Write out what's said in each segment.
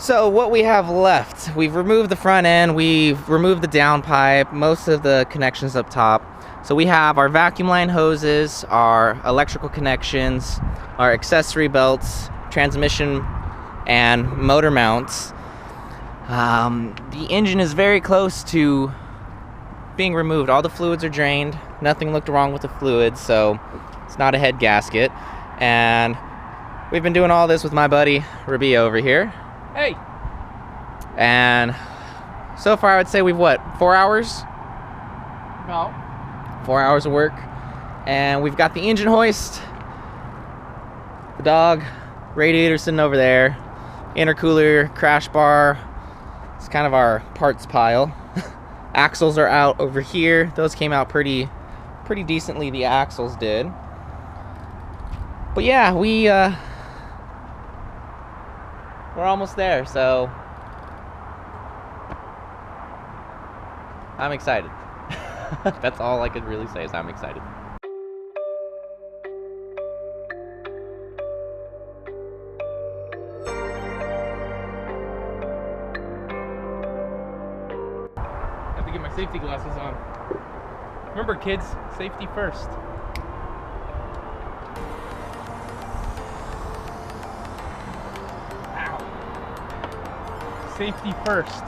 So what we have left, we've removed the front end, we've removed the downpipe, most of the connections up top. So we have our vacuum line hoses, our electrical connections, our accessory belts, transmission and motor mounts. The engine is very close to being removed. All the fluids are drained. Nothing looked wrong with the fluids, so it's not a head gasket. And we've been doing all this with my buddy Rabie over here. Hey! And so far I would say we've 4 hours? About 4 hours of work. And we've got the engine hoist, the dog, radiator sitting over there, intercooler, crash bar. It's kind of our parts pile. Axles are out over here. Those came out pretty decently, the axles did. But yeah, we're almost there, so I'm excited. That's all I could really say is I'm excited. I have to get my safety glasses on. Remember, kids, safety first. Ow. Safety first.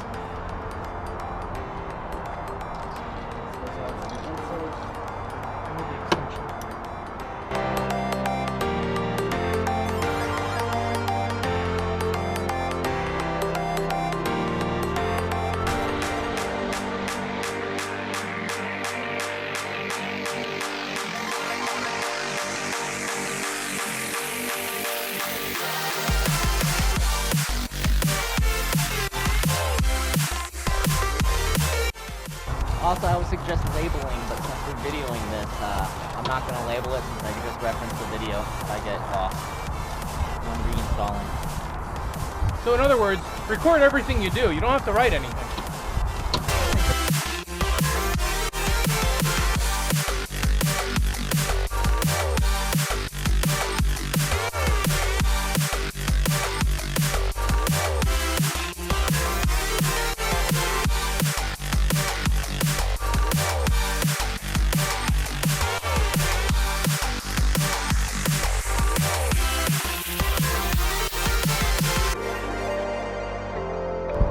Also, I would suggest labeling, but since we're videoing this, I'm not going to label it since I can just reference the video if I get lost when reinstalling. So in other words, record everything you do. You don't have to write anything.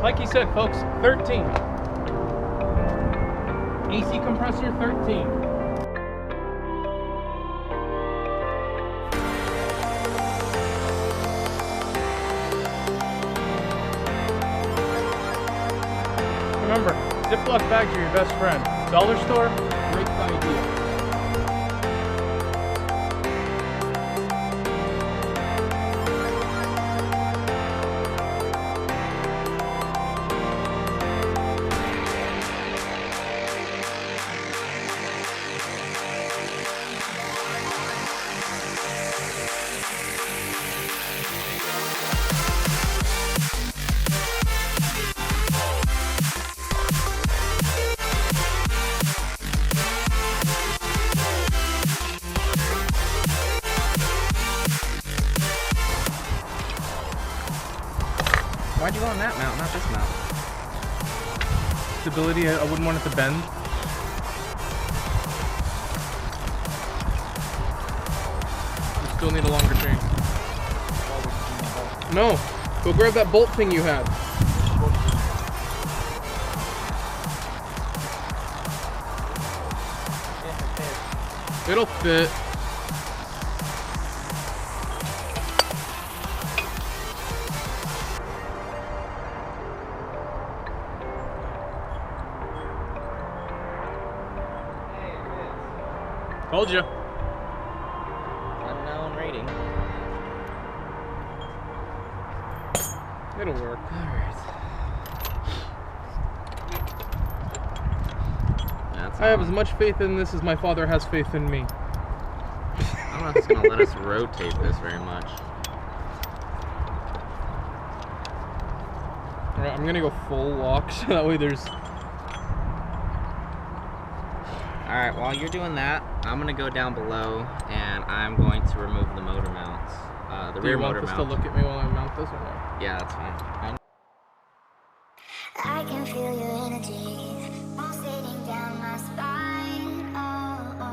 Like he said, folks, 13. AC compressor, 13. Remember, Ziploc bags are your best friend. Dollar store, great idea. Why'd you go on that mount, not this mount? Stability, I wouldn't want it to bend. You still need a longer chain. No, go grab that bolt thing you had. It'll fit. Told you. Unknown rating. It'll work. Alright. I have as much faith in this as my father has faith in me. I don't know if it's going to let us rotate this very much. Alright, I'm going to go full lock so that way there's... Alright, while you're doing that, I'm going to go down below and I'm going to remove the motor mounts. The rear motor mount. Do you want this to look at me while I mount this or no? Yeah, that's fine. I can feel your energy pulsating down my spine. Oh, oh.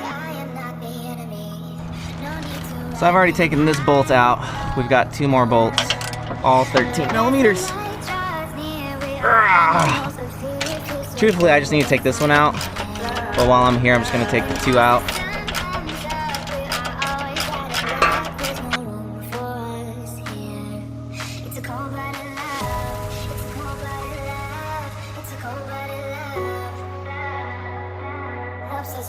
I am not the enemy. No need to. So I've already taken this bolt out. We've got 2 more bolts, all 13 millimeters. Truthfully, I just need to take this one out. But while I'm here, I'm just gonna take the 2 out.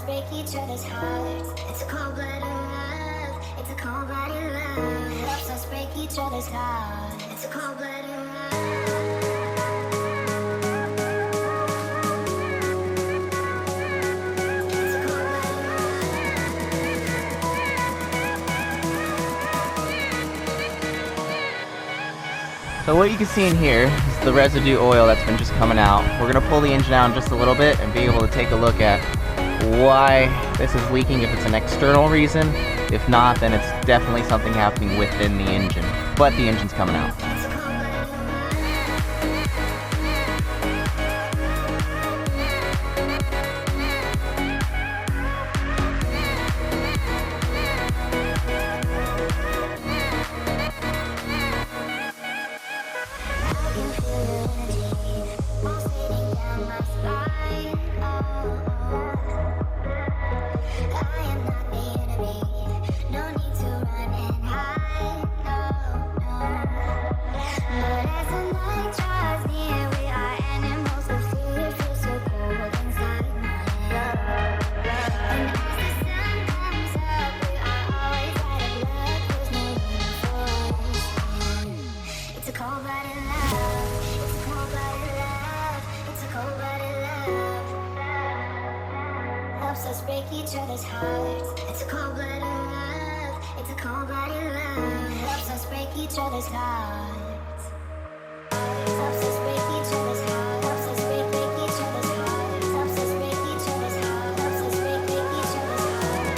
Break each other's hearts. It's a cold-blooded love. It's a cold-blooded love. Helps us break each other's hearts. It's a cold-blooded love. So what you can see in here is the residue oil that's been just coming out. We're gonna pull the engine out in just a little bit and be able to take a look at why this is leaking, if it's an external reason. If not, then it's definitely something happening within the engine, but the engine's coming out. Us break each other's hearts. It's a cold-blooded love. It's a cold-blooded love. Helps us break each other's hearts. Helps us break each other's hearts. Helps us break each other's hearts. Helps us break each other's hearts. Helps us break each other's hearts.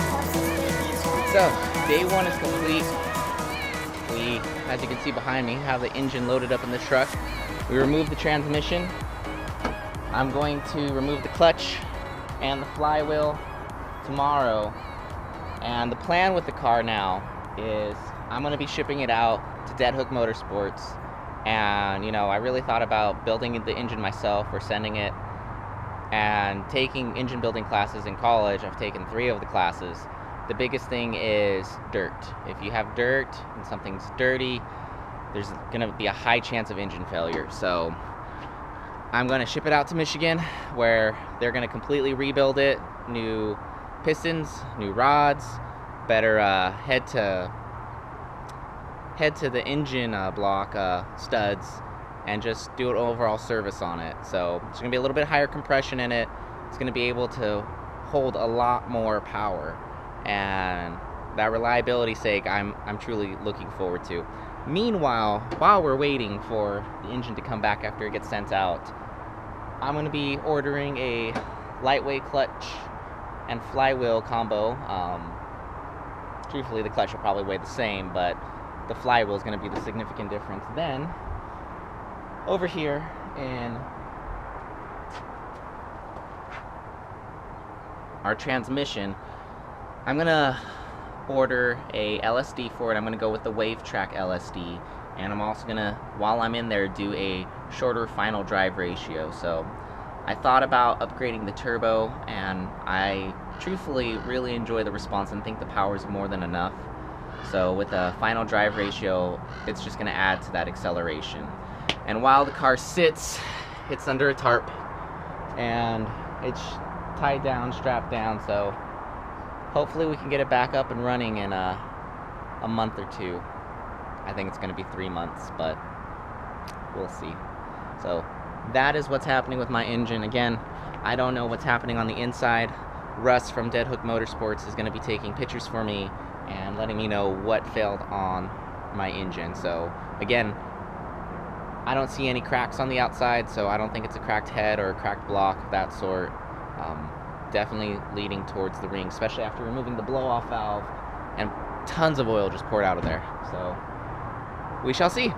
Helps us break each other's hearts. So, day 1 is complete. We, as you can see behind me, have the engine loaded up in the truck. We removed the transmission. I'm going to remove the clutch and the flywheel tomorrow, and the plan with the car now is I'm going to be shipping it out to Dead Hook Motorsports. And you know, I really thought about building the engine myself or sending it, and taking engine building classes in college. I've taken 3 of the classes. The biggest thing is dirt. If you have dirt and something's dirty, there's going to be a high chance of engine failure. So I'm going to ship it out to Michigan, where they're going to completely rebuild it. New pistons, new rods, better head to the engine block studs, and just do an overall service on it. So it's going to be a little bit higher compression in it. It's going to be able to hold a lot more power, and that reliability sake, I'm truly looking forward to. Meanwhile, while we're waiting for the engine to come back after it gets sent out, I'm going to be ordering a lightweight clutch and flywheel combo. Truthfully, the clutch will probably weigh the same, but the flywheel is going to be the significant difference. Then, over here in our transmission, I'm going to order a LSD for it. I'm going to go with the Wave Track LSD, and I'm also going to, while I'm in there, do a shorter final drive ratio. So I thought about upgrading the turbo, and I truthfully really enjoy the response and think the power is more than enough. So with a final drive ratio, it's just going to add to that acceleration. And while the car sits, it's under a tarp, and it's tied down, strapped down, so hopefully we can get it back up and running in a month or 2. I think it's going to be 3 months, but we'll see. So that is what's happening with my engine. Again, I don't know what's happening on the inside. Russ from Dead Hook Motorsports is going to be taking pictures for me and letting me know what failed on my engine. So again, I don't see any cracks on the outside, so I don't think it's a cracked head or a cracked block of that sort. Definitely leading towards the ring, especially after removing the blow-off valve, and tons of oil just poured out of there. So we shall see.